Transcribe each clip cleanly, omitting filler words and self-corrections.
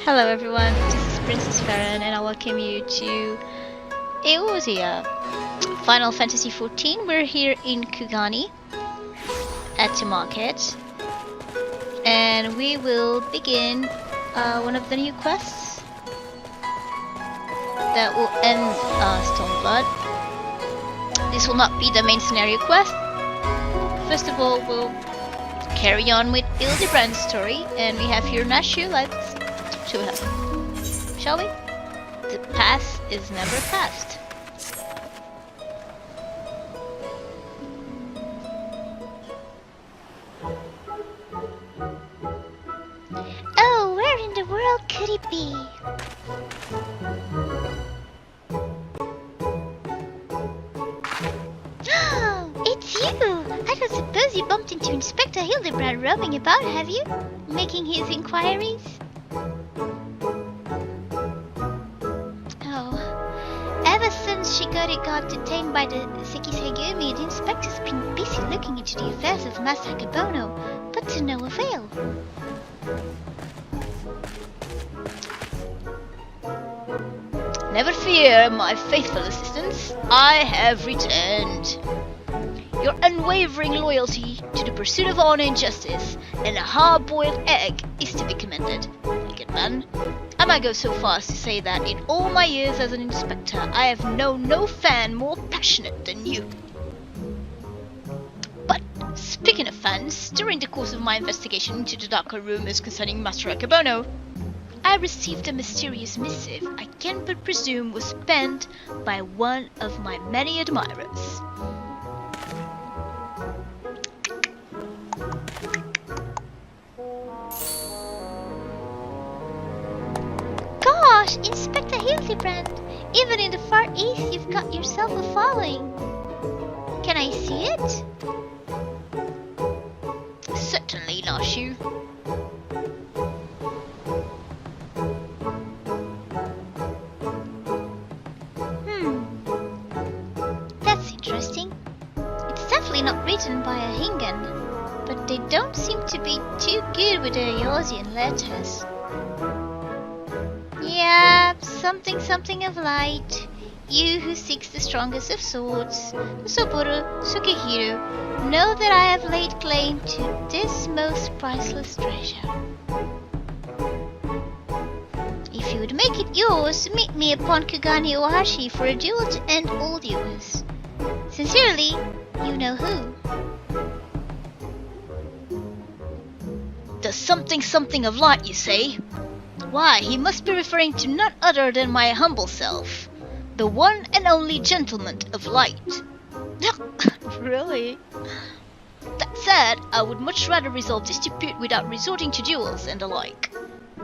Hello everyone, this is Princess Farron and I welcome you to Final Fantasy XIV. We're here in Kugane at the market and we will begin one of the new quests that will end Stormblood. This will not be the main scenario quest. First of all, we'll carry on with Hildibrand's story, and we have here Nashu. Let's talk to her, shall we? The past is never past. Oh, where in the world could it be? It's you! I don't suppose you bumped into Inspector Hildibrand roaming about, have you? Making his inquiries? Oh, ever since Shigori got detained by the Sekisegumi, the inspector's been busy looking into the affairs of Master Akebono, but to no avail. Never fear, my faithful assistants. I have returned. Your unwavering loyalty to the pursuit of honor and justice and a hard-boiled egg is to be commended, wicked man. I might go so far as to say that in all my years as an inspector, I have known no fan more passionate than you. But speaking of fans, during the course of my investigation into the darker rumors concerning Master Akebono, I received a mysterious missive I can but presume was penned by one of my many admirers. Gosh, Inspector Hildibrand! Even in the Far East you've got yourself a following. Can I see it? Certainly, Nashu. That's interesting. It's definitely not written by a Hingan, but they don't seem to be too good with their Yosian letters. Yeah, something of light. You who seeks the strongest of swords, Soboro, Sukehiro, know that I have laid claim to this most priceless treasure. If you would make it yours, meet me upon Kugane Ohashi for a duel to end all duels. Sincerely, you know who. The something of light, you say? Why, he must be referring to none other than my humble self, the one and only gentleman of light. Really? That said, I would much rather resolve this dispute without resorting to duels and the like.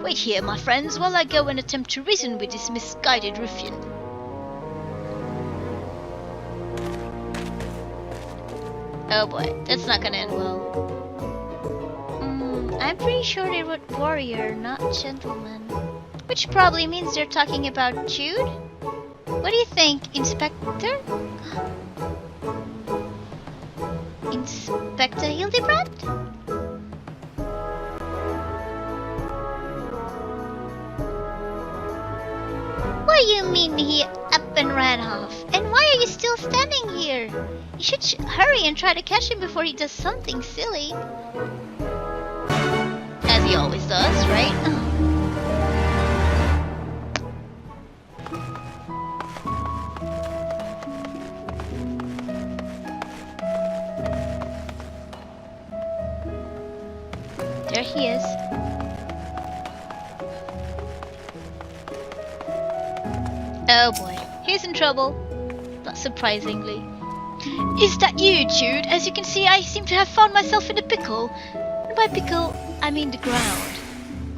Wait here, my friends, while I go and attempt to reason with this misguided ruffian. Oh boy, that's not gonna end well. I'm pretty sure they wrote warrior, not gentleman. Which probably means they're talking about Jude? What do you think, Inspector? Inspector Hildibrand? What do you mean he up and ran off? And why are you still standing here? You should hurry and try to catch him before he does something silly. As he always does, right? There he is. Oh boy, he's in trouble. Not surprisingly. Is that you, Jude? As you can see, I seem to have found myself in a pickle. And by pickle, I mean the ground.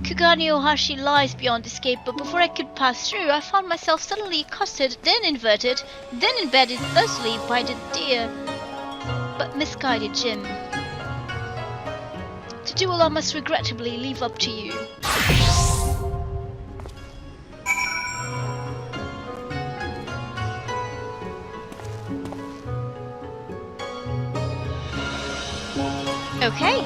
Kugane Ohashi lies beyond escape, but before I could pass through, I found myself suddenly accosted, then inverted, then embedded thusly by the dear but misguided Jim. The duel I must regrettably leave up to you. Okay.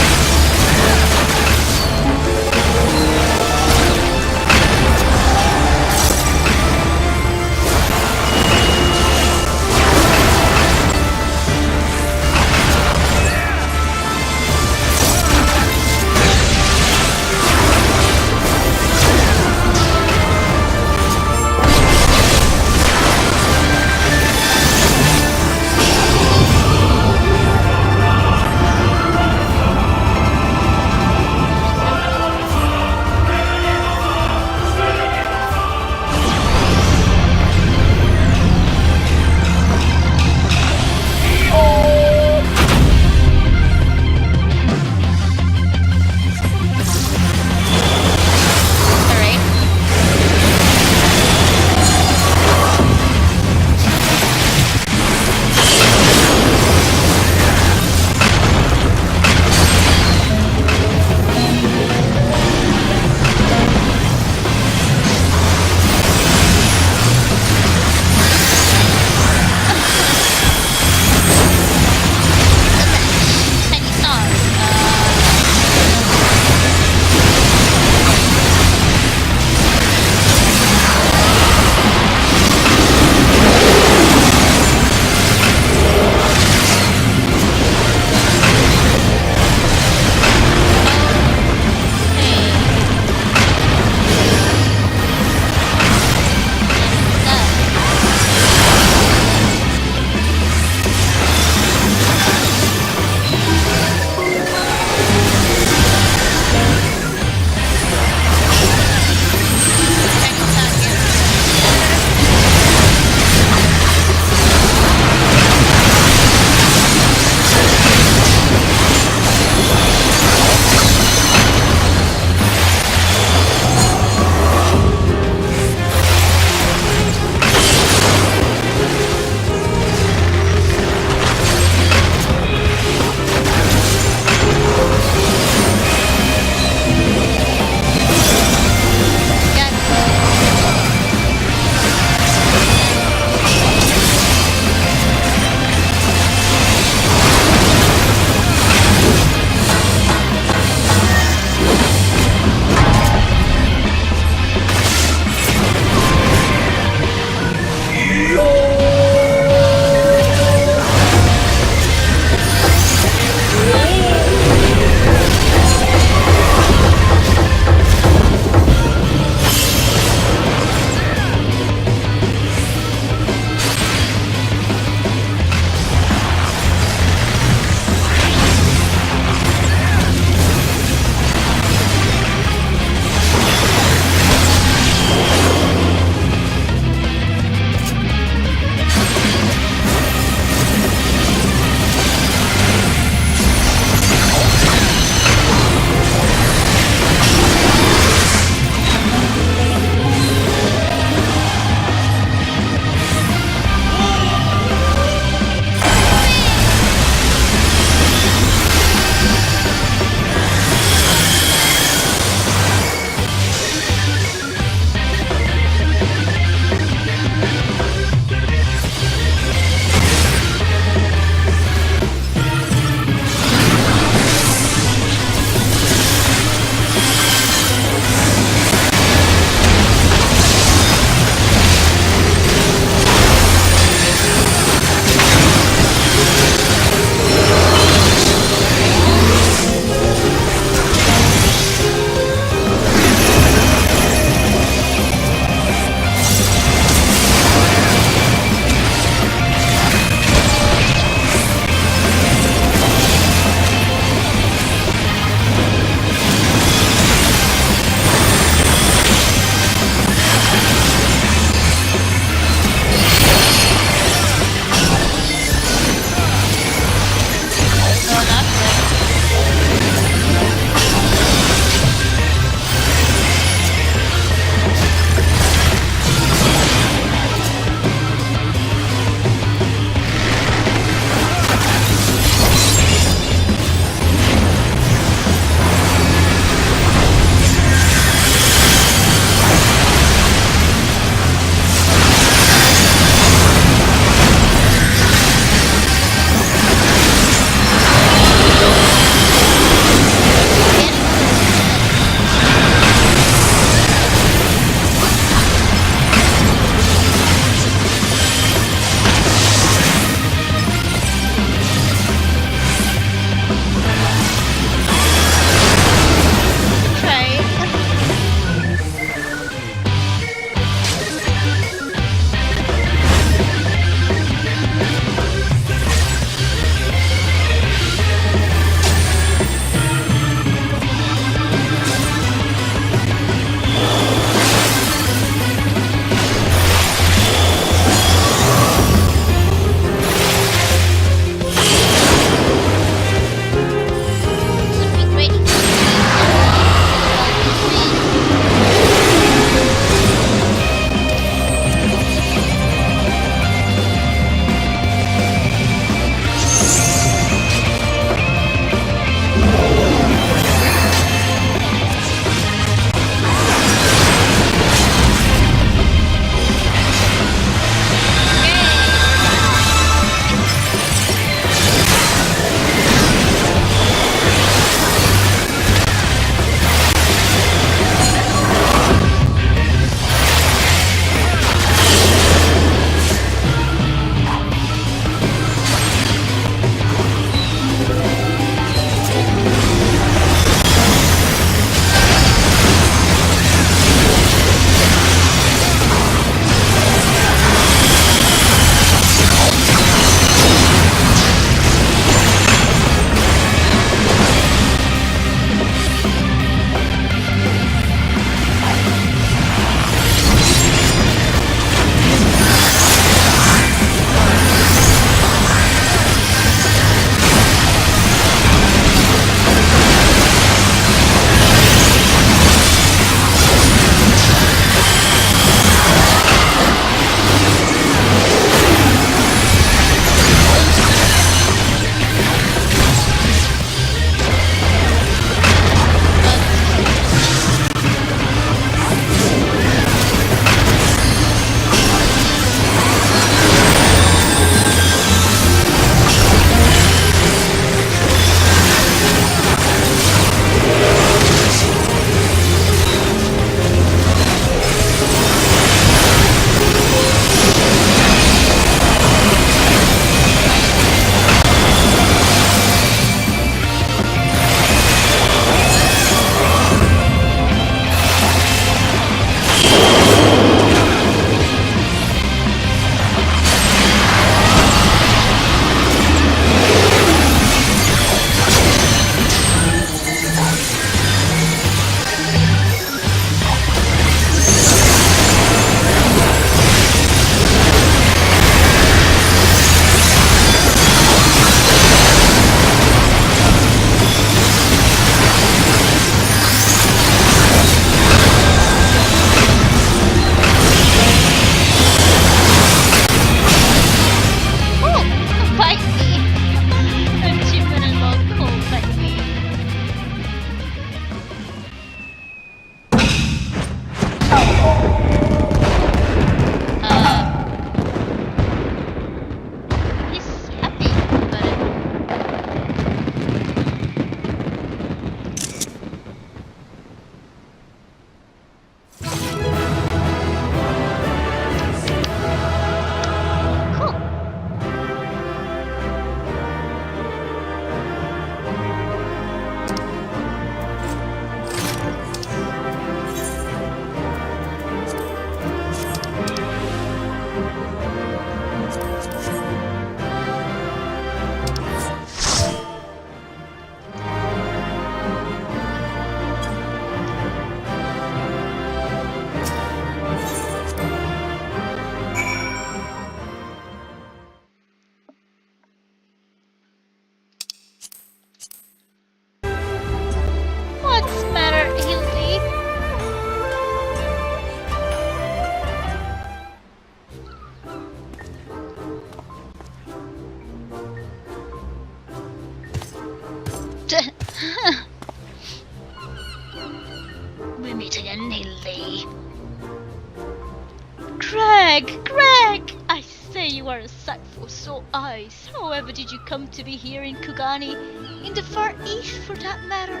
are a sight for sore eyes. However did you come to be here in Kugane? In the Far East, for that matter?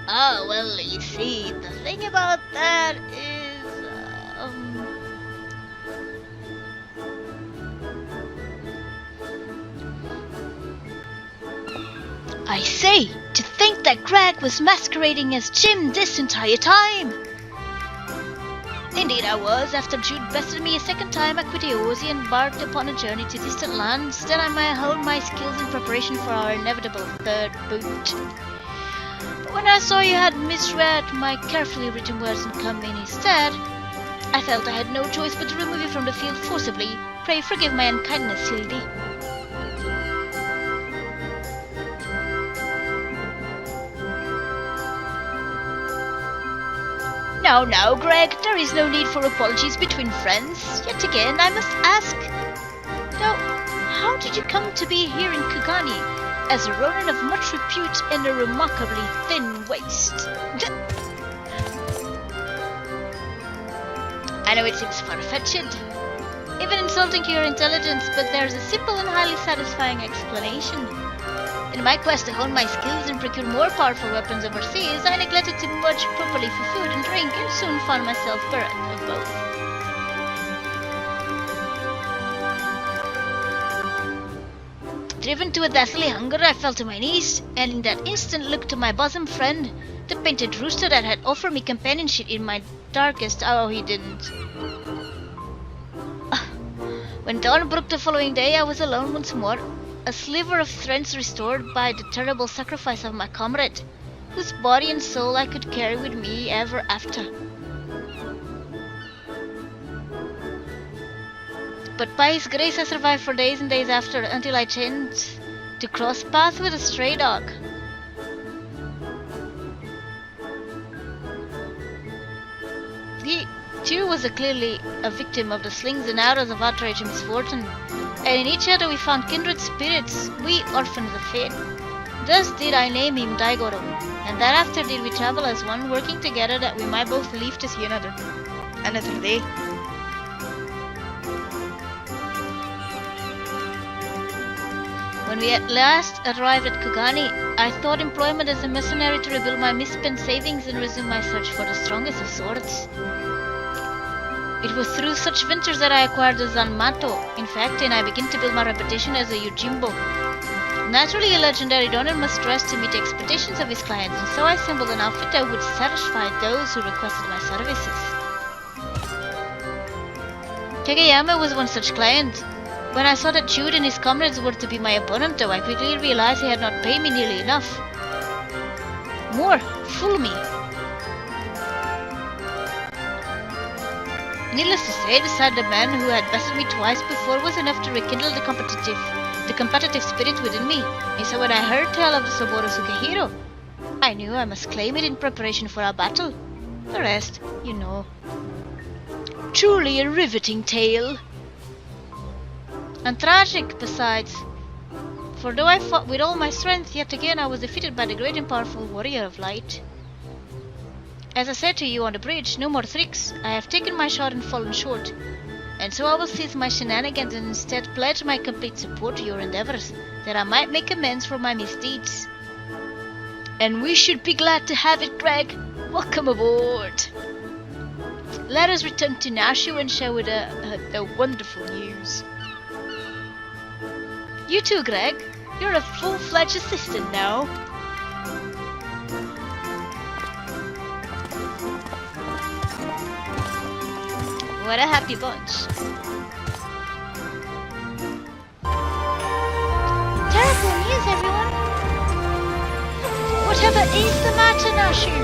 Ah, well, you see, the thing about that is, I say, to think that Grege was masquerading as Jim this entire time! Indeed I was. After Jude bested me a second time, I quit Eosi and embarked upon a journey to distant lands, that I might hone my skills in preparation for our inevitable third boot. But when I saw you had misread my carefully written words and come in instead, I felt I had no choice but to remove you from the field forcibly. Pray forgive my unkindness, Hildy. Now, Grege, there is no need for apologies between friends. Yet again, I must ask. Now, how did you come to be here in Kugane, as a ronin of much repute and a remarkably thin waist? I know it seems far-fetched, even insulting to your intelligence, but there's a simple and highly satisfying explanation. In my quest to hone my skills and procure more powerful weapons overseas, I neglected to budge properly for food and drink and soon found myself bereft of both. Driven to a deathly hunger, I fell to my knees, and in that instant looked to my bosom friend, the painted rooster that had offered me companionship in my darkest hour. He didn't. When dawn broke the following day, I was alone once more. A sliver of strength restored by the terrible sacrifice of my comrade, whose body and soul I could carry with me ever after. But by his grace I survived for days and days after, until I chanced to cross paths with a stray dog. He too was clearly a victim of the slings and arrows of outrage and misfortune, and in each other we found kindred spirits, we orphans of fate. Thus did I name him Daigoro, and thereafter did we travel as one, working together that we might both live to see another day. When we at last arrived at Kugane, I sought employment as a mercenary to rebuild my misspent savings and resume my search for the strongest of swords. It was through such ventures that I acquired the Zanmato, in fact, and I began to build my reputation as a Yojimbo. Naturally, a legendary ronin must dress to meet the expectations of his clients, and so I assembled an outfit that would satisfy those who requested my services. Kageyama was one such client. When I saw that Jude and his comrades were to be my opponent, though, I quickly realized he had not paid me nearly enough. More, fool me. Needless to say, the sight of the man who had bested me twice before was enough to rekindle the competitive spirit within me. And so when I heard tell of the Saburo Sukehiro, I knew I must claim it in preparation for our battle. The rest, you know. Truly a riveting tale. And tragic, besides. For though I fought with all my strength, yet again I was defeated by the great and powerful warrior of light. As I said to you on the bridge, no more tricks. I have taken my shot and fallen short. And so I will cease my shenanigans and instead pledge my complete support to your endeavors, that I might make amends for my misdeeds. And we should be glad to have it, Grege. Welcome aboard. Let us return to Nashu and share with the wonderful news. You too, Grege. You're a full-fledged assistant now. What a happy bunch. Terrible news, everyone. Whatever is the matter, Nashu?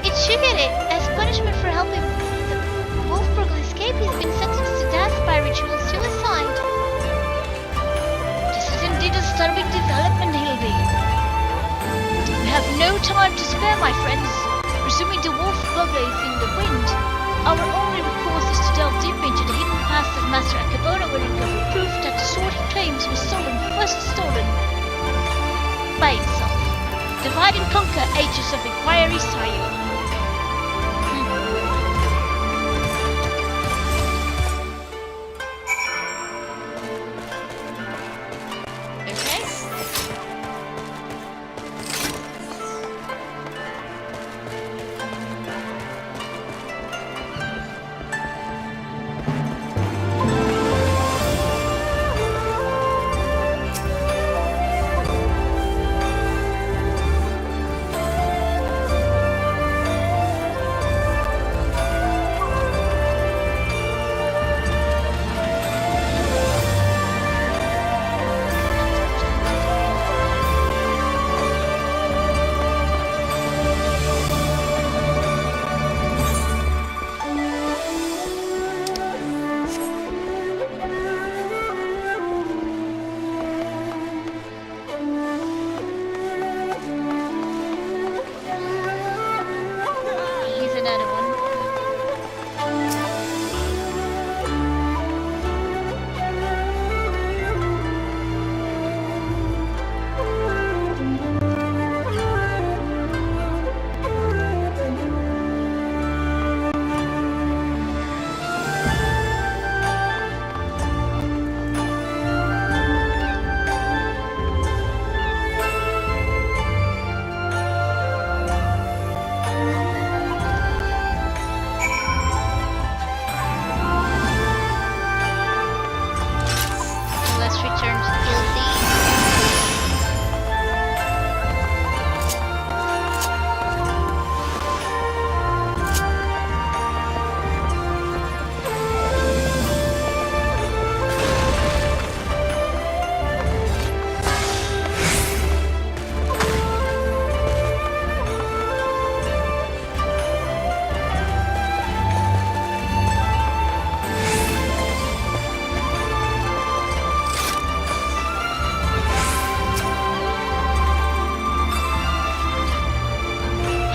It's Shigere. As punishment for helping the Wolfburgle escape, he's been sentenced to death by ritual suicide. This is indeed a disturbing development, Hildy. We have no time to spare, my friends. Presuming the Wolfburgle is in the wind, our only recourse is to delve deep into the hidden past of Master Akebono and uncover proof that the sword he claims was first stolen by himself. Divide and conquer, ages of inquiry, sire.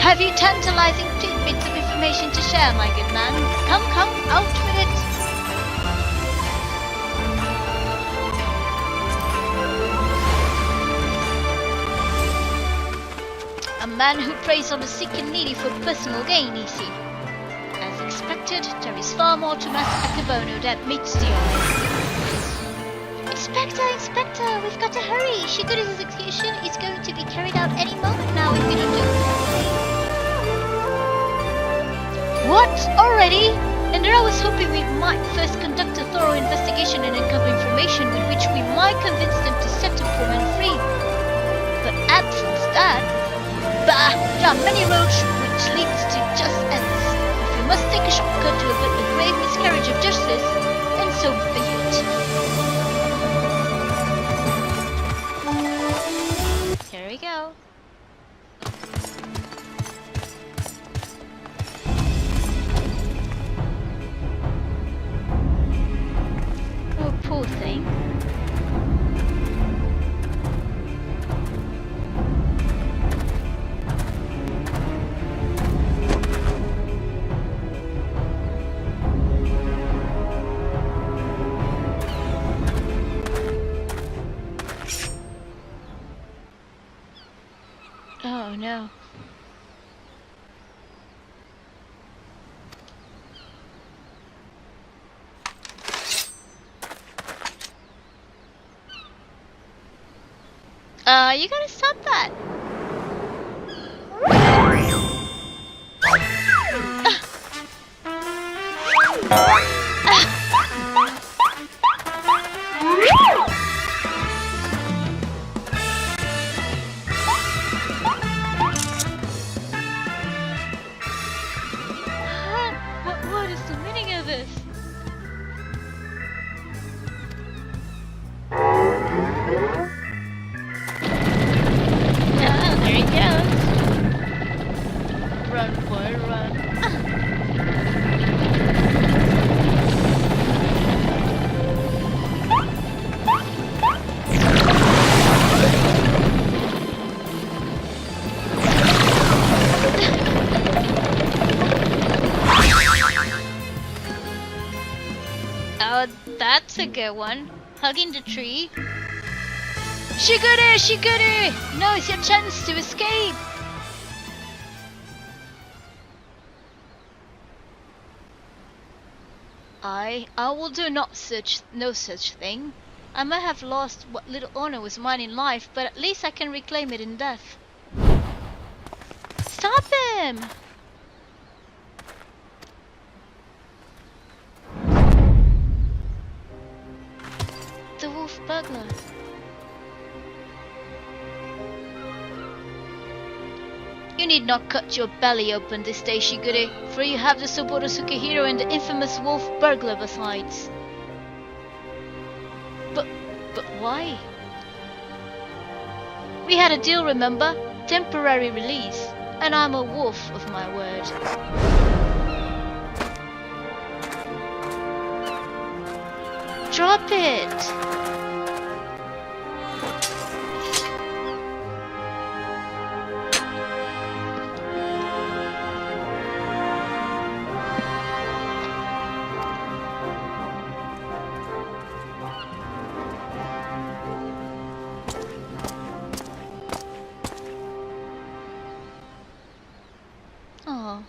Have you tantalizing tidbits of information to share, my good man? Come, out with it! A man who preys on the sick and needy for personal gain, you see. As expected, there is far more to Master Akebono that meets the eye. Inspector, we've got to hurry. Shigure's execution is going to be carried out any moment now if we don't do it. What? Already? And I was hoping we might first conduct a thorough investigation and uncover information with which we might convince them to set the poor man free. But absence that, bah! There are many roads which leads to just ends. If we must take a shortcut to avert a grave miscarriage of justice, then so be it. Here we go. Oh, poor thing. Oh no. You gotta stop that. What is the meaning of this? There he goes. Run, boy, run. Oh, that's a good one. Hugging the tree. Shigure! Now's your chance to escape! I will do no such thing. I may have lost what little honor was mine in life, but at least I can reclaim it in death. Stop him! The wolf burglar. You need not cut your belly open this day, Shigure, for you have the Soboro Sukehiro and the infamous wolf burglar besides. But why? We had a deal, remember? Temporary release. And I'm a wolf of my word. Drop it! Oh.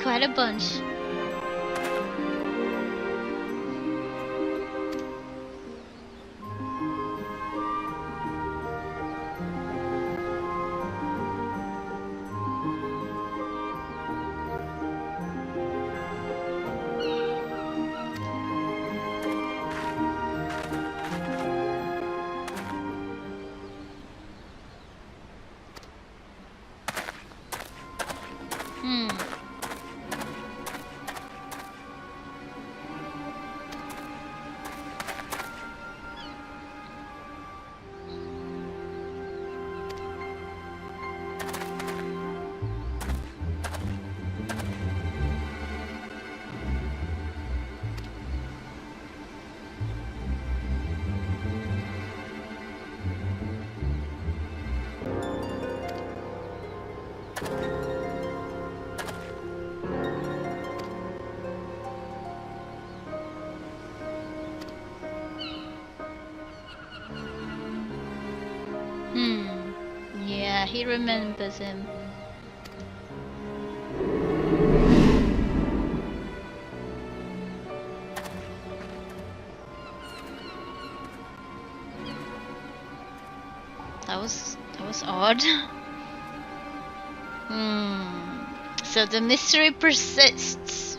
Quite a bunch. Yeah, he remembers him. That was odd. So the mystery persists.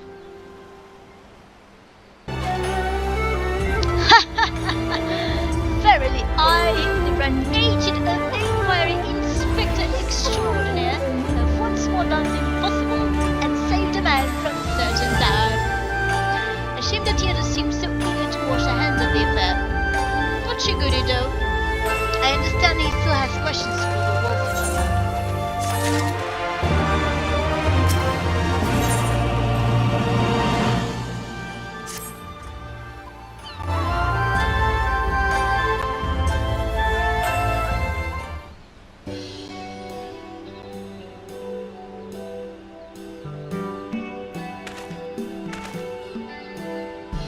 Verily, I, Hildibrand, agent of Inquiry Inspector Extraordinaire, have once more done the impossible and saved a man from certain death. Ashamed that Theodore seemed so eager to wash her hands of the affair. Not too goody though. I understand he still has questions for the wolf.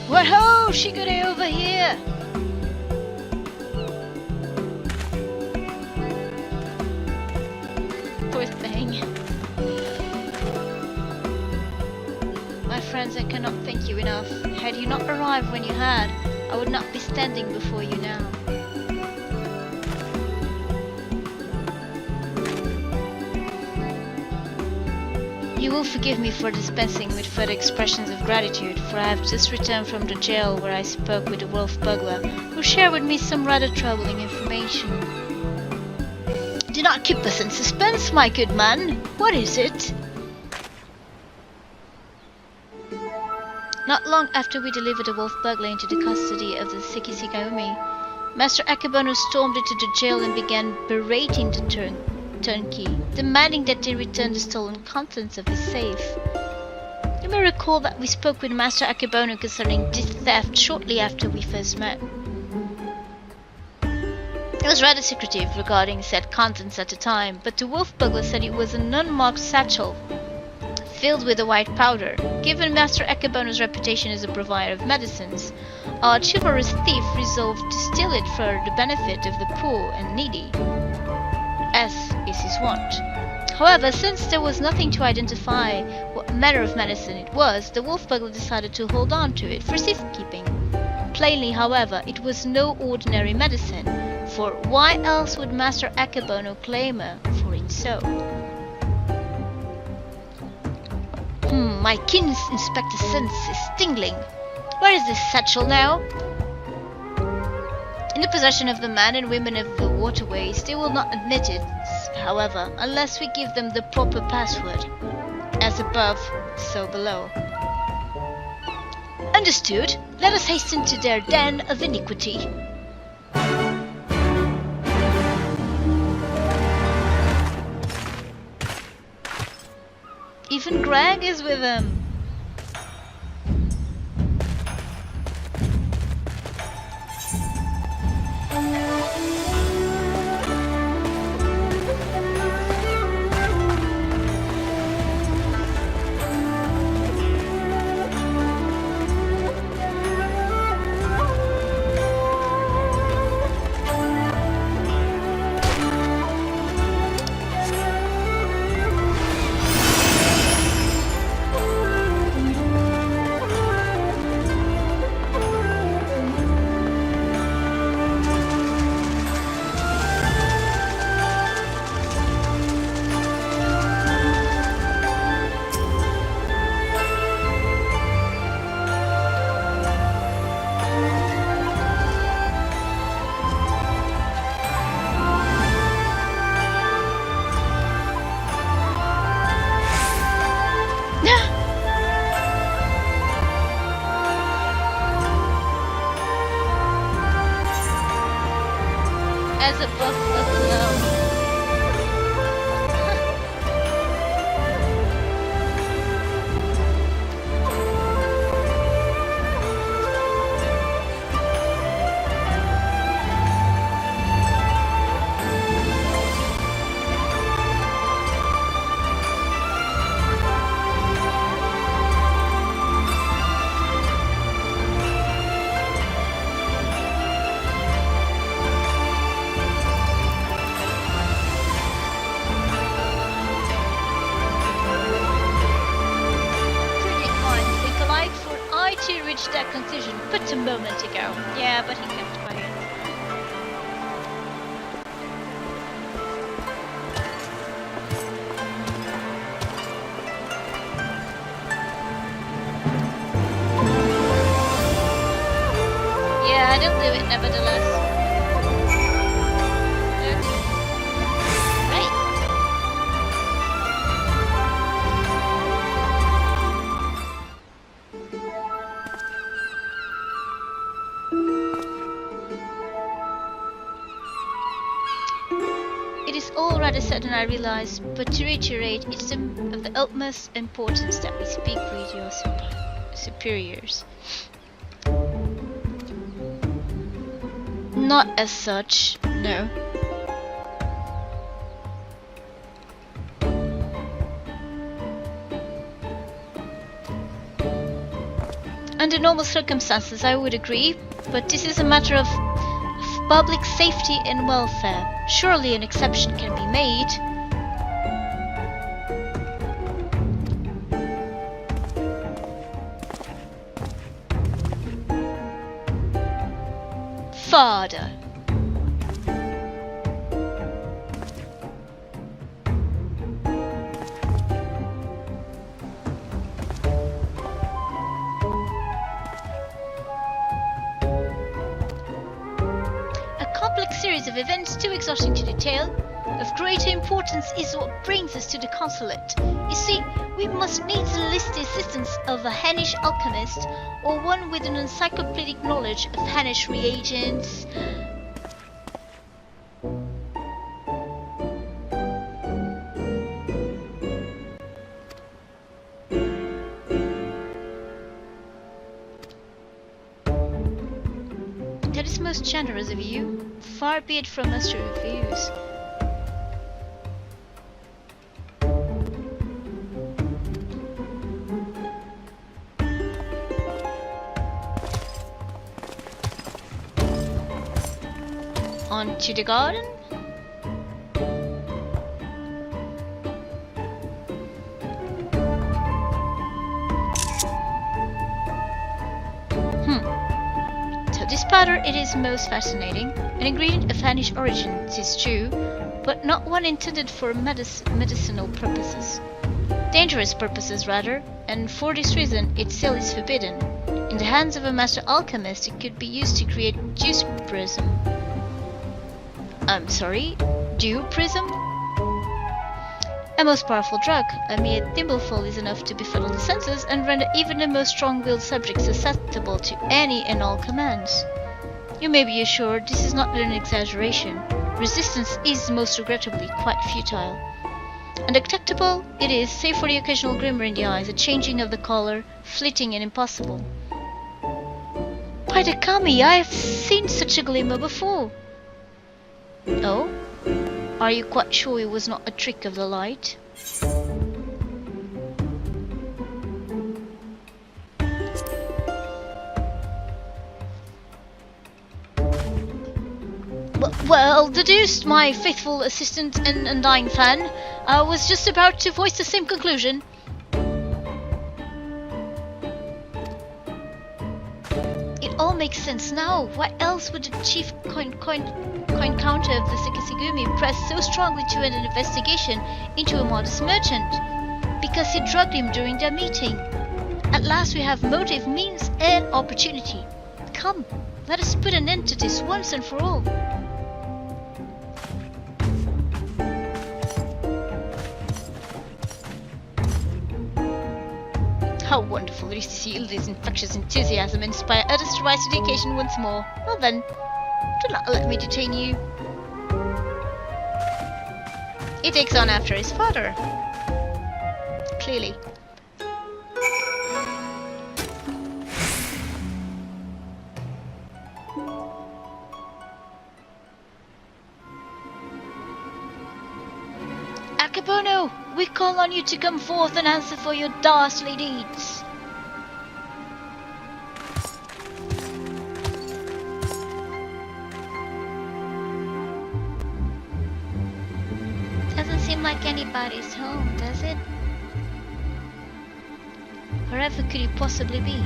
Whoa, Shigure over here! Poor thing. My friends, I cannot thank you enough. Had you not arrived when you had, I would not be standing before you now. You will forgive me for dispensing with further expressions of gratitude, for I have just returned from the jail where I spoke with the wolf burglar, who shared with me some rather troubling information. Do not keep us in suspense, my good man. What is it? Not long after we delivered the wolf burglar into the custody of the Sekishigaumi, Master Akebono stormed into the jail and began berating the turnkey, demanding that they return the stolen contents of his safe. You may recall that we spoke with Master Akebono concerning this theft shortly after we first met. He was rather secretive regarding said contents at the time, but the wolf burglar said it was an unmarked satchel filled with a white powder. Given Master Akebono's reputation as a provider of medicines, our chivalrous thief resolved to steal it for the benefit of the poor and needy, as is his wont. However, since there was nothing to identify what manner of medicine it was, the wolf burglar decided to hold on to it for safekeeping. Plainly, however, it was no ordinary medicine, for why else would Master Akebono claim her for it so? My keenest inspector sense is tingling. Where is this satchel now? In the possession of the men and women of the waterways. They will not admit it, however, unless we give them the proper password. As above, so below. Understood. Let us hasten to their den of iniquity. Even Grege is with them. As above, so below. conclusion but a moment ago. Yeah, but he kept quiet. Yeah, I don't do it nevertheless. Right. It is all rather sudden, I realize, but to reiterate, it's of the utmost importance that we speak with your superiors. Not as such, no. Under normal circumstances, I would agree, but this is a matter of public safety and welfare. Surely an exception can be made. Father. Series of events too exhausting to detail. Of greater importance is what brings us to the consulate. You see, we must needs enlist the assistance of a Hanish alchemist or one with an encyclopedic knowledge of Hanish reagents. That is most generous of you. Far be it from us to refuse. On to the garden? This powder, it is most fascinating. An ingredient of Hanish origin, it is true, but not one intended for medicinal purposes. Dangerous purposes, rather, and for this reason its sale is forbidden. In the hands of a master alchemist, it could be used to create Dew Prism. Dew Prism? A most powerful drug. A mere thimbleful is enough to befuddle the senses and render even the most strong-willed subject susceptible to any and all commands. You may be assured this is not an exaggeration. Resistance is most regrettably quite futile. Undetectable it is, save for the occasional glimmer in the eyes, a changing of the color, fleeting and impossible. By the kami, I have seen such a glimmer before. Oh? Are you quite sure it was not a trick of the light? Well deduced, my faithful assistant and undying fan. I was just about to voice the same conclusion. It all makes sense now. Why else would the chief coin counter of the Sekisugumi press so strongly to end an investigation into a modest merchant? Because he drugged him during their meeting. At last we have motive, means, and opportunity. Come, let us put an end to this once and for all. How wonderful it is to see Hilda's infectious enthusiasm inspire others to rise to the occasion once more. Well then, do not let me detain you. He takes on after his father. Clearly. Akebono, we call on you to come forth and answer for your dastardly deeds. Doesn't seem like anybody's home, does it? Wherever could he possibly be?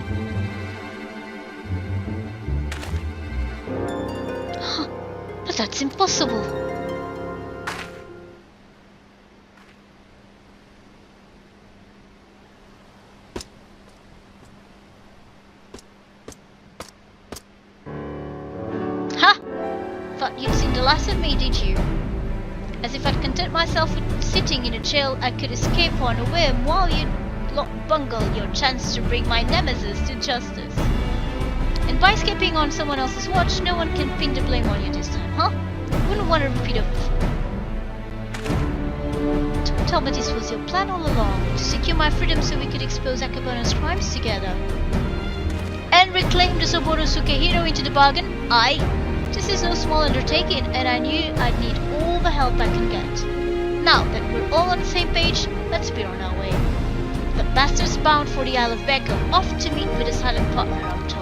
That's impossible. Ha! Thought you'd seen the last of me, did you? As if I'd content myself with sitting in a jail I could escape on a whim while you'd bungle your chance to bring my nemesis to justice. And by escaping on someone else's watch, no one can pin the blame on you this time, huh? Wouldn't want a repeat of before. Don't tell me this was your plan all along, to secure my freedom so we could expose Akebono's crimes together. And reclaim the Soboro Sukehiro into the bargain? Aye. This is no small undertaking, and I knew I'd need all the help I can get. Now that we're all on the same page, let's be on our way. The bastard's bound for the Isle of Beko, off to meet with a silent partner, I'm told.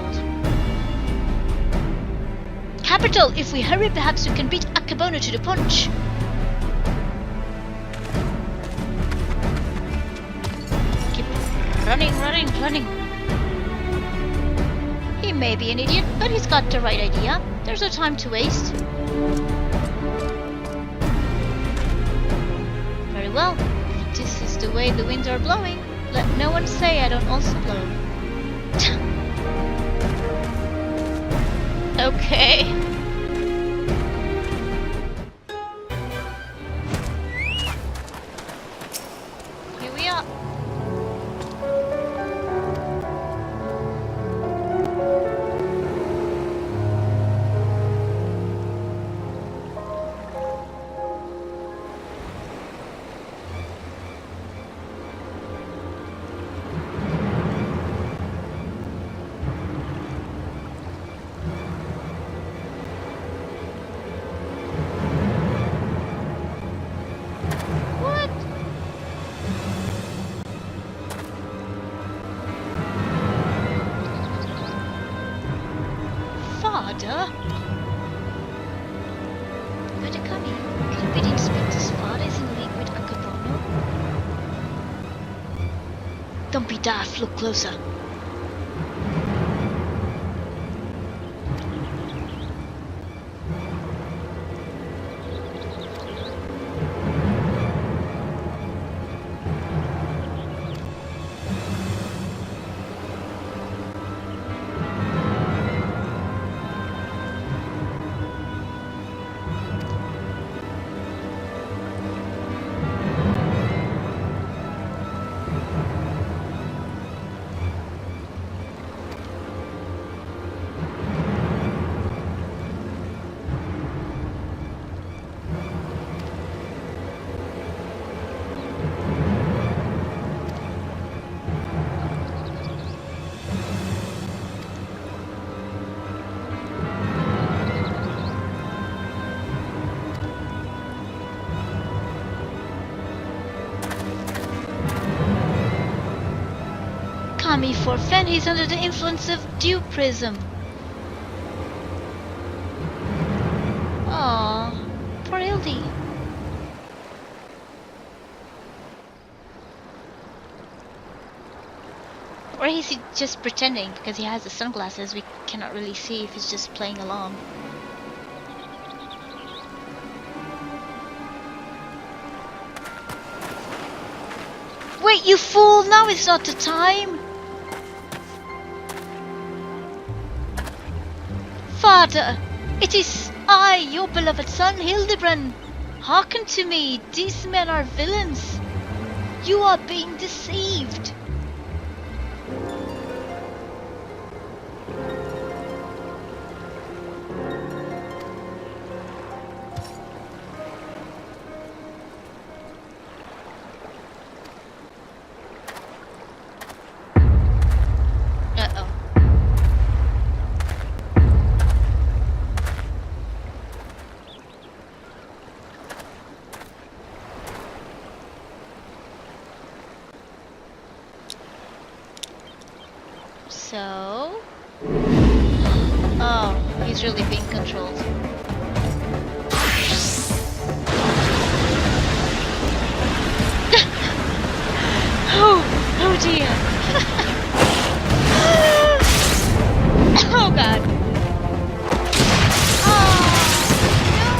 Capital! If we hurry, perhaps we can beat Akebono to the punch. Keep running. He may be an idiot, but he's got the right idea. There's no time to waste. Very well. If this is the way the winds are blowing, let no one say I don't also blow. Okay. Here we are. Don't be daft, look closer. Kami forfen, he's under the influence of Dew Prism. Aww, poor Hildy. Or is he just pretending? Because he has the sunglasses, we cannot really see if he's just playing along. Wait, you fool! Now is not the time! Father, it is I, your beloved son, Hildibrand. Hearken to me, these men are villains. You are being deceived. So... Oh, he's really being controlled. Oh dear. Oh god. Oh, no.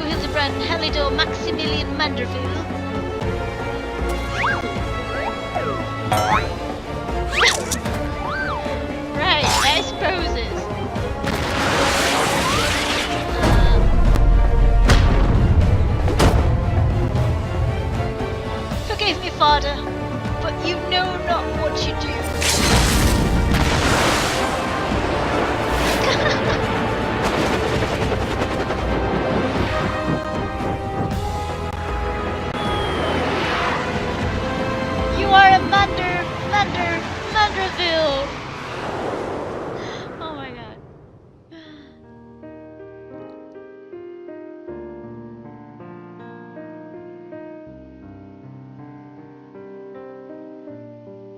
Hildibrand Maximilian Manderville. Right, nice poses. Forgive me, father, but you know not what you do. You are a Manderville. Oh my god.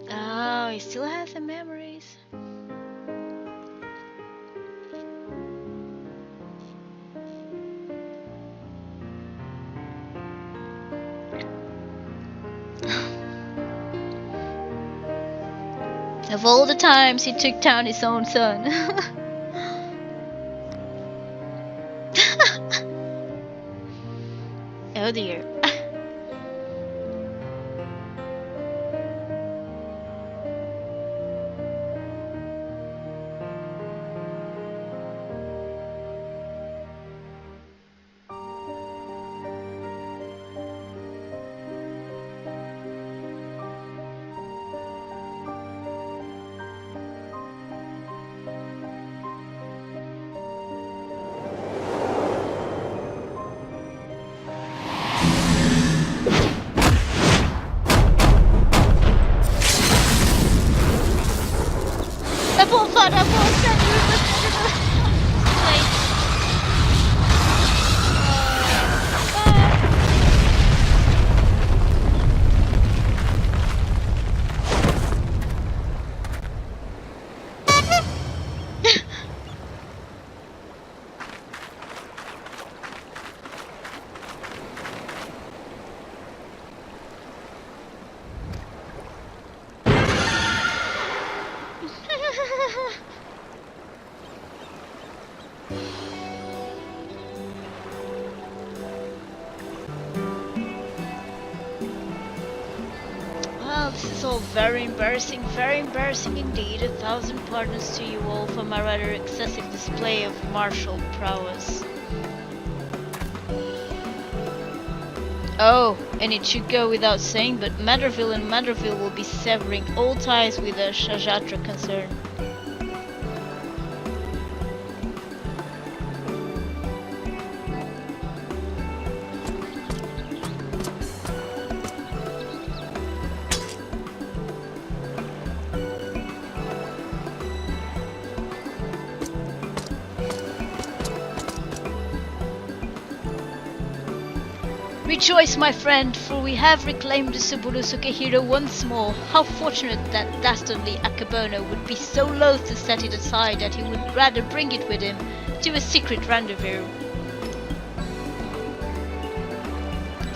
Oh, he still has the memories. Of all the times he took down his own son. Oh dear. Well, this is all very embarrassing indeed. 1,000 pardons to you all for my rather excessive display of martial prowess. Oh, and it should go without saying, but Manderville and Manderville will be severing all ties with the Shajatra concern. Rejoice, my friend, for we have reclaimed the Suburusuke hero once more. How fortunate that dastardly Akebono would be so loath to set it aside that he would rather bring it with him to a secret rendezvous.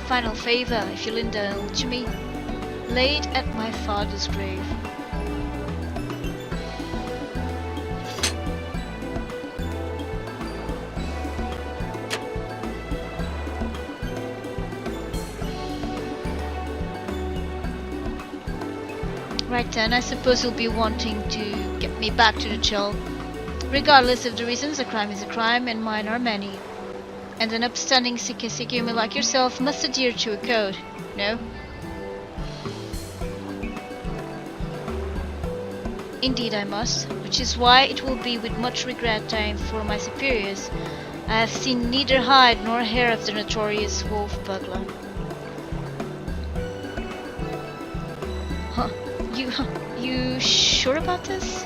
Final favor, if you'll indulge me. Laid at my father's grave. Right then, I suppose you'll be wanting to get me back to the jail. Regardless of the reasons, a crime is a crime, and mine are many. And an upstanding Sikesegumi like yourself must adhere to a code, no? Indeed I must, which is why it will be with much regret I inform my superiors. I have seen neither hide nor hair of the notorious wolf bugler. Huh. You sure about this?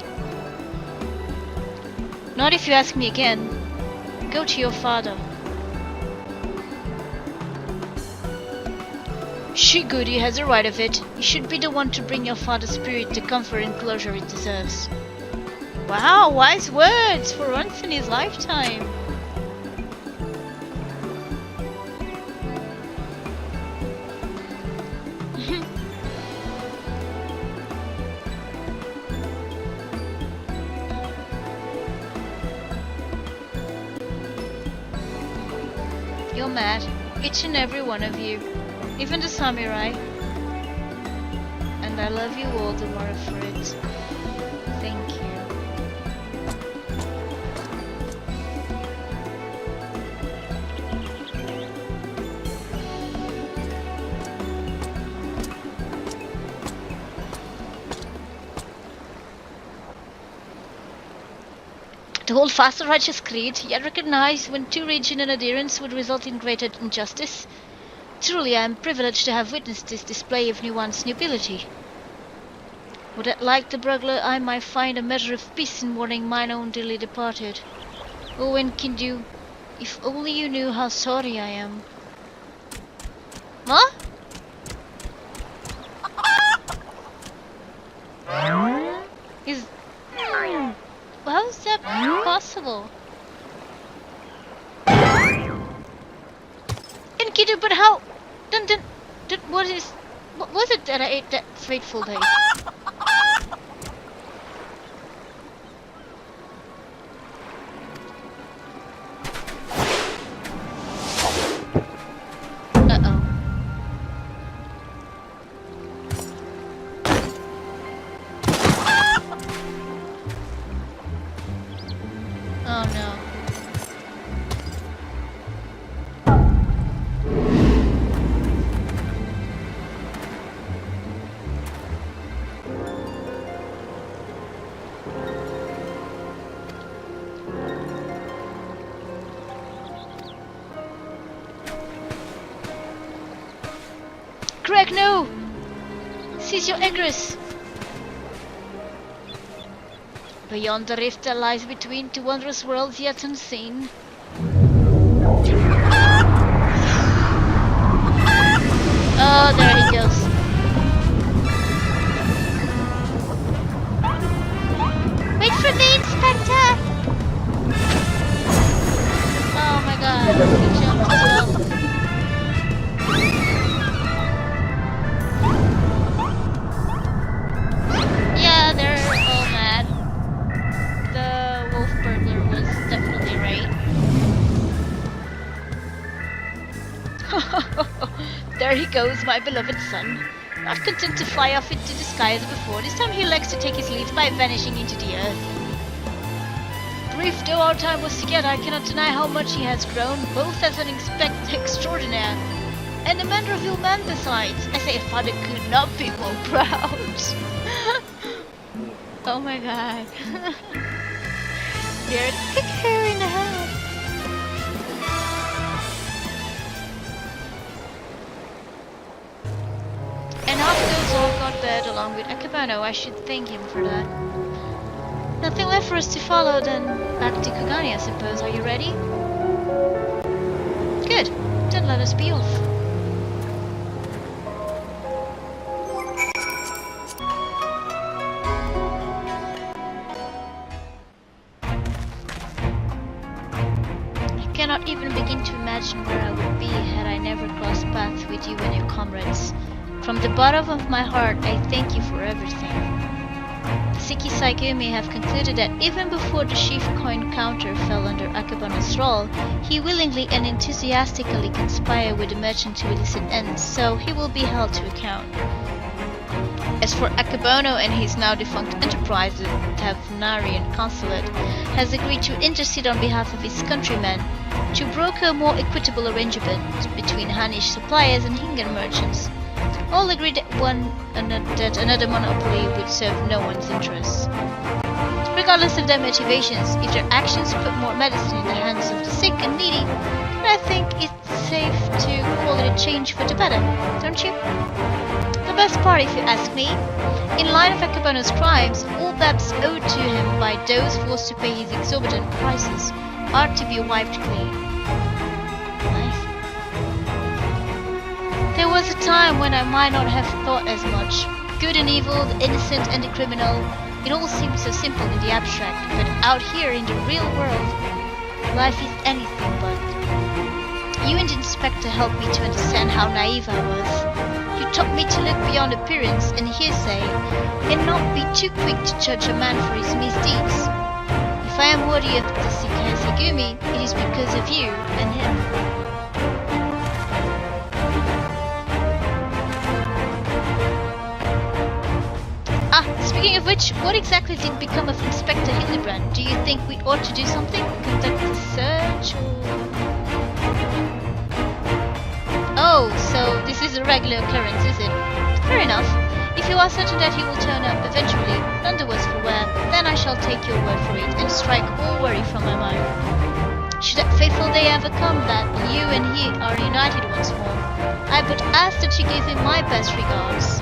Not if you ask me again. Go to your father. Shiguri has a right of it. You should be the one to bring your father's spirit the comfort and closure it deserves. Wow, wise words for once in his lifetime. you're mad. Each and every one of you. Even the samurai. And I love you all the more for it. Thank you. The whole fast and righteous creed, yet recognized when too rigid an adherence would result in greater injustice. Truly, I am privileged to have witnessed this display of nuanced nobility. Would that, like the burglar, I might find a measure of peace in mourning mine own dearly departed. Oh, and Kindu, if only you knew how sorry I am. What? Is... How is that possible? Enkidu, but how? Then, what was it that I ate that fateful day? Grege, no! Seize your egress! Beyond the rift that lies between two wondrous worlds yet unseen. Oh, there he goes. Wait for me, Inspector! Oh my god, he jumped as well. Yeah, they're all mad. The wolf burglar was definitely right. There he goes, my beloved son. Not content to fly off into the sky as before, this time he likes to take his leave by vanishing into the earth. Brief though our time was together, I cannot deny how much he has grown, both as an extraordinaire and a Manderville man besides. I say a father could not be more proud. Oh my god. They're thick hair in the head. And off goes old Godbed along with Akebono. I should thank him for that. Nothing left for us to follow then back to Kugane, I suppose. Are you ready? Good. Then let us be off. I cannot even begin to imagine where I would be had I never crossed paths with you and your comrades. From the bottom of my heart, I thank you for everything. The Siki Saigumi have concluded that even before the chief coin counter fell under Akebono's thrall, he willingly and enthusiastically conspired with the merchant to illicit ends, so he will be held to account. As for Akebono and his now defunct enterprise, the Tavnarian Consulate has agreed to intercede on behalf of his countrymen to broker a more equitable arrangement between Hanish suppliers and Hingan merchants. All agree that another monopoly would serve no one's interests. Regardless of their motivations, if their actions put more medicine in the hands of the sick and needy, then I think it's safe to call it a change for the better, don't you? The best part, if you ask me, in light of Akebono's crimes, all debts owed to him by those forced to pay his exorbitant prices are to be wiped clean. Nice. There was a time when I might not have thought as much. Good and evil, the innocent and the criminal, it all seemed so simple in the abstract, but out here in the real world, life is anything but. You and the Inspector helped me to understand how naive I was. You taught me to look beyond appearance and hearsay, and not be too quick to judge a man for his misdeeds. If I am worthy of the Siki Saigumi, it is because of you and him. of which, what exactly did become of Inspector Hildibrand? Do you think we ought to do something? Conduct a search or... Oh, so this is a regular occurrence, is it? Fair enough. If you are certain that he will turn up eventually, none the worse for wear, then I shall take your word for it and strike all worry from my mind. Should that fateful day ever come that you and he are united once more, I but ask that you give him my best regards.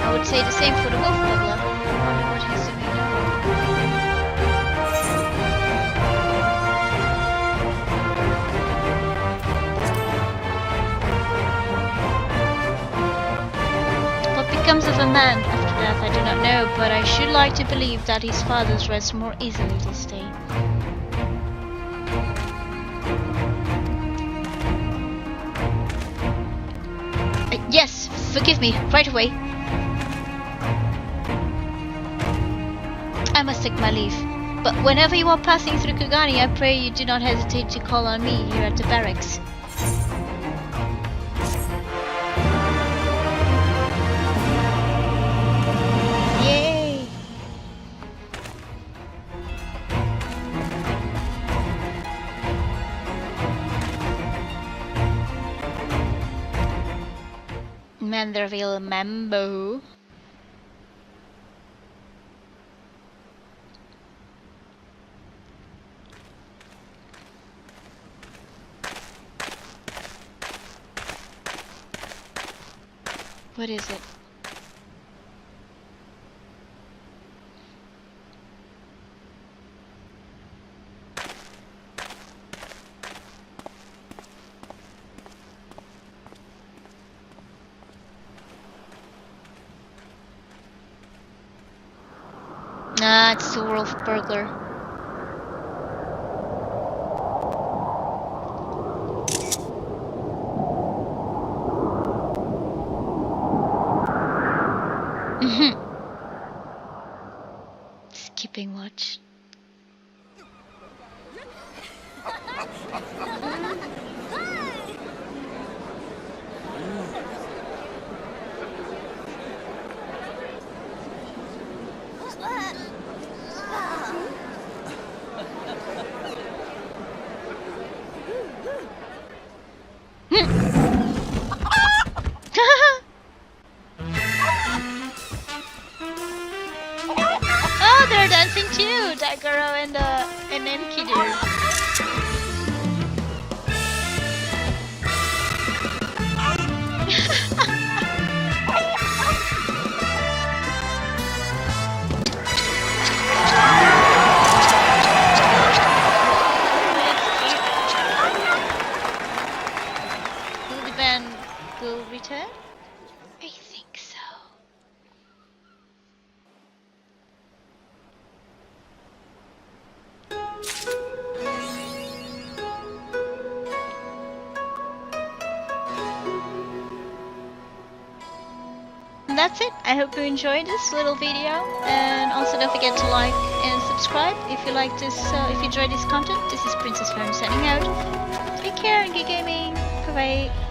I would say the same for the wolf burglar. I wonder what he's doing now. What becomes of a man after death I do not know, but I should like to believe that his fathers rest more easily this day. Yes, forgive me, right away. I must take my leave, but whenever you are passing through Kugane, I pray you do not hesitate to call on me here at the barracks. Yay! Manderville Mambo. What is it? Ah, it's the wolf burglar. Skipping watch. Oh, they're dancing too, that girl and Enkidu. Will the band will return? I think so. And that's it. I hope you enjoyed this little video, and also don't forget to like and subscribe if you like this. If you enjoyed this content. This is Princess Farron signing out. Take care and good gaming. Bye bye.